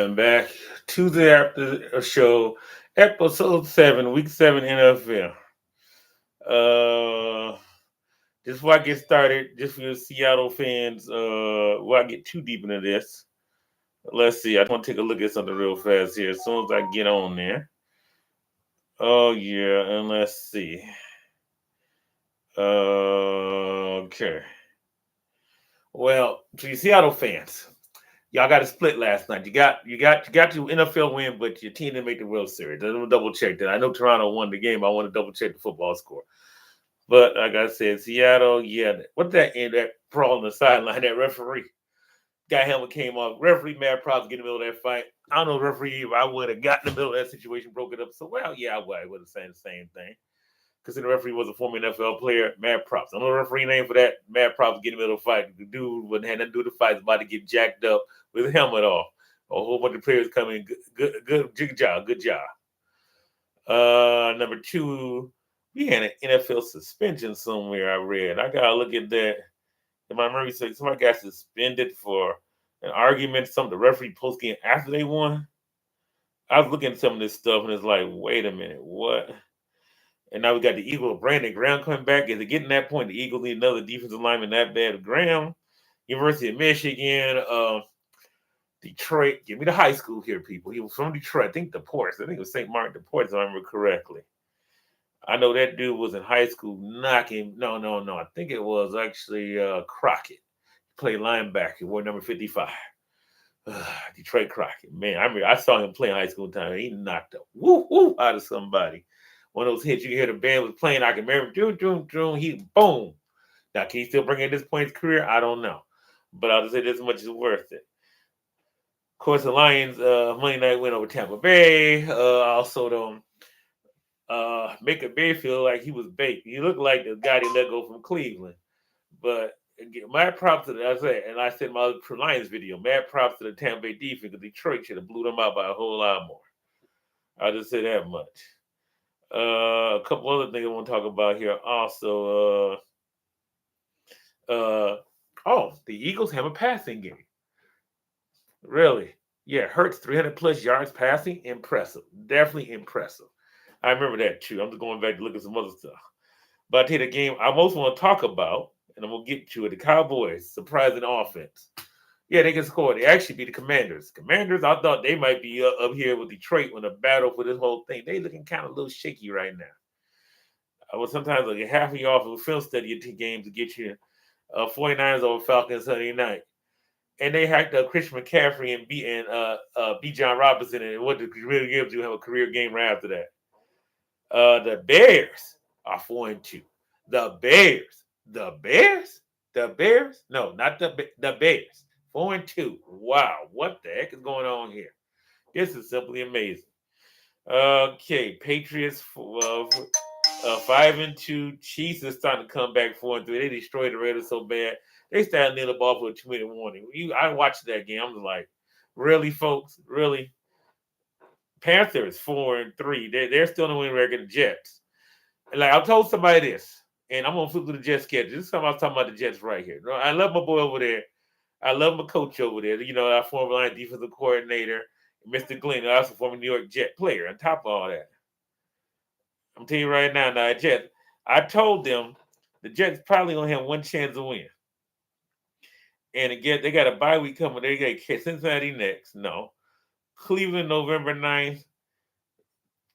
And back Tuesday after a show, episode 7, week 7 NFL. Uh, just before I get started, just for the Seattle fans, before I get too deep into this, let's see. I just want to take a look at something real fast here as soon as I get on there. Oh, yeah, and let's see. Okay. Well, to you Seattle fans, y'all got a split last night. You got your NFL win, but your team didn't make the World Series. I'm gonna double check that. I know Toronto won the game. I want to double check the football score. But like I said, Seattle, yeah. What that end that brawl on the sideline, that referee guy helmet came off. Referee mad props get in the middle of that fight. I don't know referee if I would have got in the middle of that situation, broke it up. So well, yeah, I would have said the same thing. Because the referee was a former NFL player, mad props. I don't know the referee name for that. Mad props get in the middle of the fight. The dude wouldn't have nothing to do with the fight. He's about to get jacked up with a helmet off. A whole bunch of players coming. Good job. Good job. Number two, we had an NFL suspension somewhere. I read. I gotta look at that. And my memory said somebody got suspended for an argument. Some of the referee post game after they won. I was looking at some of this stuff and it's like, wait a minute, what? And now we got the Eagles, Brandon Graham coming back. Is it getting that point? The Eagles need another defensive lineman that bad. Graham, University of Michigan, Detroit. Give me the high school here, people. He was from Detroit. I think the Ports. I think it was St. Martin the Ports, if I remember correctly. I know that dude was in high school knocking. No. I think it was actually Crockett. He played linebacker, wore number 55. Detroit Crockett. Man, I saw him play in high school time. He knocked a woo out of somebody. One of those hits you hear the band was playing. I can remember, he boom. Now, can he still bring it at this point in his career? I don't know. But I'll just say this much is worth it. Of course, the Lions Monday night win over Tampa Bay. Also, Baker Mayfield like he was baked. He looked like the guy they let go from Cleveland. But again, mad props to I said in my Lions video, mad props to the Tampa Bay defense because Detroit should have blew them out by a whole lot more. I'll just say that much. A couple other things I want to talk about here. Also, the Eagles have a passing game. Really? Yeah, Hurts 300 plus yards passing. Impressive. Definitely impressive. I remember that too. I'm just going back to look at some other stuff. But I tell you the game I most want to talk about, and I'm going to get to it, the Cowboys, surprising offense. Yeah, they can score. They actually beat the Commanders. Commanders, I thought they might be up here with Detroit when the battle for this whole thing. They looking kind of a little shaky right now. I was sometimes like half of you off of a film study into games to get you 49ers over Falcons Sunday night. And they hacked up Christian McCaffrey and beat John Robinson, and what did really give to have a career game right after that. The Bears are 4-2. The Bears? No, not the Bears. 4-2. Wow, what the heck is going on here? This is simply amazing. Okay, Patriots 5-2. Chiefs is starting to come back 4-3. They destroyed the Raiders so bad. They started near the ball for a 2-minute warning. I watched that game. I'm like, really, folks? Really? Panthers 4-3. They're still in the winning record. The Jets. And like I told somebody this, and I'm gonna flip to the Jets schedule. This is something I was talking about the Jets right here. I love my boy over there. I love my coach over there. You know, our former line defensive coordinator, Mr. Glenn, also former New York Jet player. On top of all that, I'm telling you right now, Jets. I told them the Jets probably only have one chance to win. And again, they got a bye week coming. They got Cincinnati next. No. Cleveland November 9th.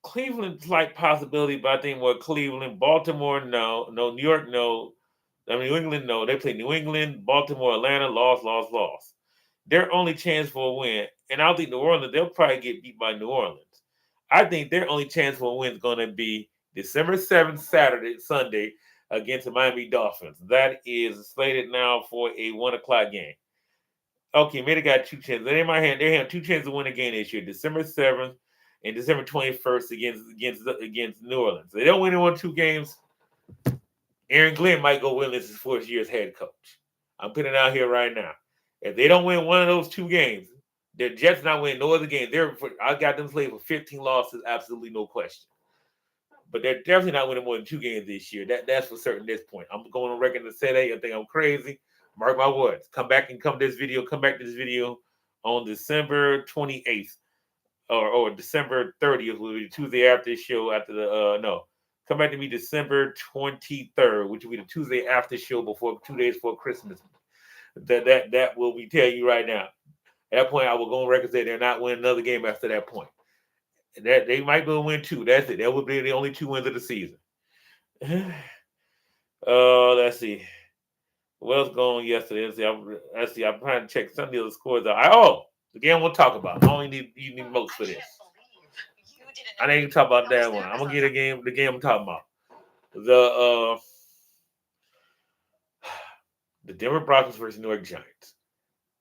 Cleveland slight possibility, but I think more Cleveland. Baltimore, no. New York, no. New England, no. They play New England, Baltimore, Atlanta, loss. Their only chance for a win, and I don't think New Orleans, they'll probably get beat by New Orleans. I think their only chance for a win is going to be December 7th, Sunday, against the Miami Dolphins. That is slated now for a 1 o'clock game. Okay, maybe they got two chances. In my hand, they have two chances to win a game this year: December 7th and December 21st against New Orleans. If they don't win in 1-2 games, Aaron Glenn might go winless his 4th year as head coach. I'm putting it out here right now. If they don't win one of those 2 games, the Jets not winning no other game. I got them slated for 15 losses, absolutely no question. But they're definitely not winning more than 2 games this year. That's for certain at this point. I'm going on record to say that. You think I'm crazy? Mark my words. Come back to this video on December 28th or December 30th, will be the Tuesday after the show after the no. Come back to me December 23rd, which will be the Tuesday after show before 2 days before Christmas. That will be telling you right now. At that point, I will go on record and say they're not winning another game after that point. That they might go win 2. That's it. That would be the only 2 wins of the season. Let's see. What else going on yesterday? Let's see. I'm trying to check some of the other scores. The game we'll talk about. I only need most for this. I didn't even talk about that one. I'm gonna get the game I'm talking about. The Denver Broncos versus New York Giants.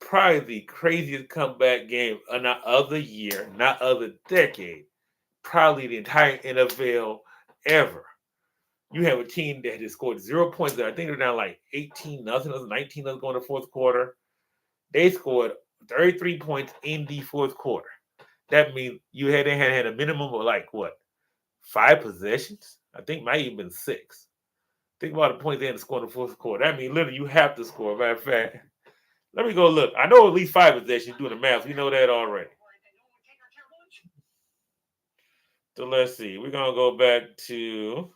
Probably the craziest comeback game of the year, not of the decade. Probably the entire NFL ever. You have a team that has scored 0 points. I think they're down like 18-0, 19-0 going to the fourth quarter. They scored 33 points in the fourth quarter. That means they had a minimum of like what? 5 possessions? I think might even been 6. Think about the points they had to score in the fourth quarter. That means literally you have to score. Matter of fact, let me go look. I know at least 5 possessions doing the math. We know that already. So let's see. We're gonna go back to.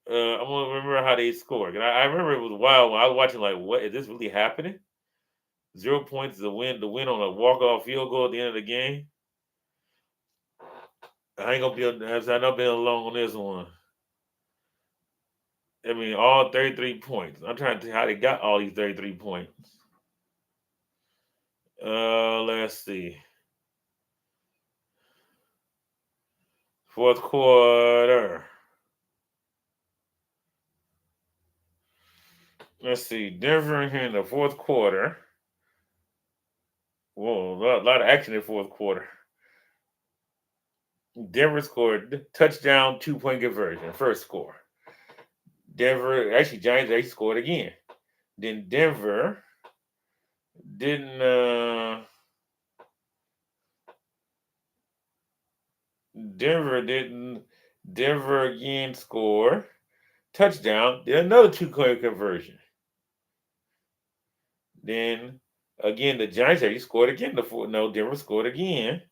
I'm gonna remember how they scored. I remember it was wild when I was watching. Like, what is this really happening? 0 points is a win. The win on a walk-off field goal at the end of the game. I ain't gonna be. I've not been alone on this one. I mean, all 33 points. I'm trying to see how they got all these 33 points. Let's see. Fourth quarter. Let's see. Denver here in the fourth quarter. Whoa, a lot of action in the fourth quarter. Denver scored touchdown, 2-point conversion, first score. Giants actually scored again. Then Denver didn't. Denver again score touchdown. Then another 2-point conversion. Then again, the Giants actually scored again. Denver scored again.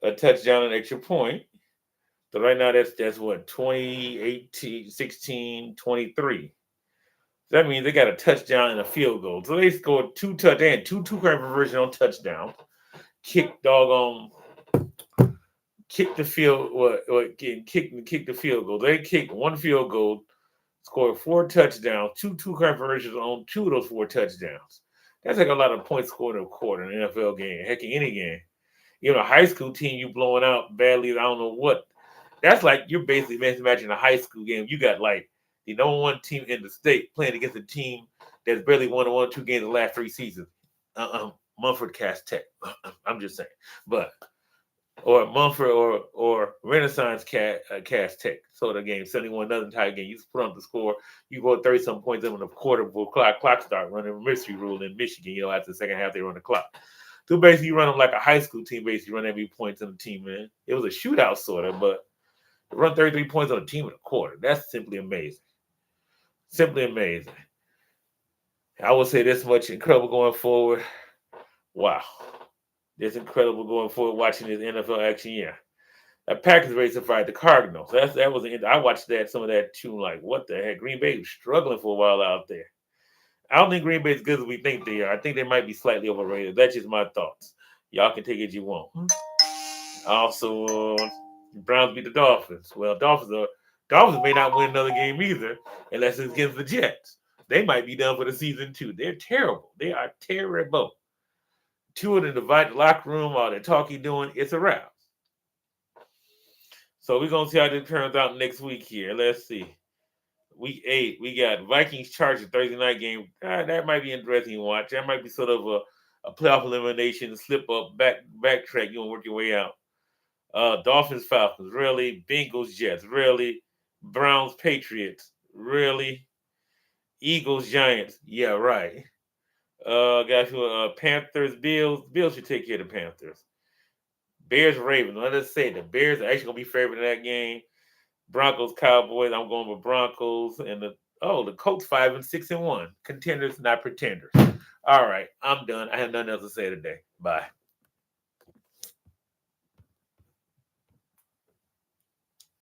A touchdown, an extra point. So right now that's what 20, 16, 23. So that means they got a touchdown and a field goal. So they scored 2 touchdowns. They had 2 2-point conversion on touchdowns. Kick the field goal. They kicked 1 field goal, scored 4 touchdowns, 2 2-point conversions on 2 of those 4 touchdowns. That's like a lot of points scored in a quarter in an NFL game. Heck, in any game. A high school team you blowing out badly. I don't know what. That's like you're basically imagining a high school game. You got like the number 1 team in the state playing against a team that's barely won 1 or 2 games in the last 3 seasons. Mumford Cass Tech. I'm just saying, or Mumford or Renaissance Cass Tech. So the game 71 another entire game. You just put on the score. You go 30-some points in the quarter before clock start running mystery rule in Michigan. After the second half they run the clock. So basically, you run them like a high school team. Basically, run every points on the team, man. It was a shootout sort of, but to run 33 points on a team in a quarter, that's simply amazing. Simply amazing. I would say this much incredible going forward. Wow. It's incredible going forward watching this NFL action. Yeah. That Packers race to fight the Cardinals. I watched some of that too. Like, what the heck? Green Bay was struggling for a while out there. I don't think Green Bay is as good as we think they are. I think they might be slightly overrated. That's just my thoughts. Y'all can take it as you want. Also, Browns beat the Dolphins. Well, Dolphins may not win another game either unless it's against the Jets. They might be done for the season too. They're terrible. They are terrible. 2 of them divide the locker room. All that talking doing, it's a wrap. So we're going to see how this turns out next week here. Let's see. Week 8, we got Vikings Chargers Thursday night game. That might be interesting to watch. That might be sort of a playoff elimination, slip up, backtrack. You want to work your way out. Dolphins Falcons, really. Bengals Jets, really. Browns Patriots, really. Eagles Giants, yeah, right. Guys who Panthers Bills. Bills should take care of the Panthers. Bears Ravens. Let us say the Bears are actually gonna be favored in that game. Broncos, Cowboys. I'm going with Broncos and the Colts 5-6-1. Contenders, not pretenders. All right, I'm done. I have nothing else to say today. Bye.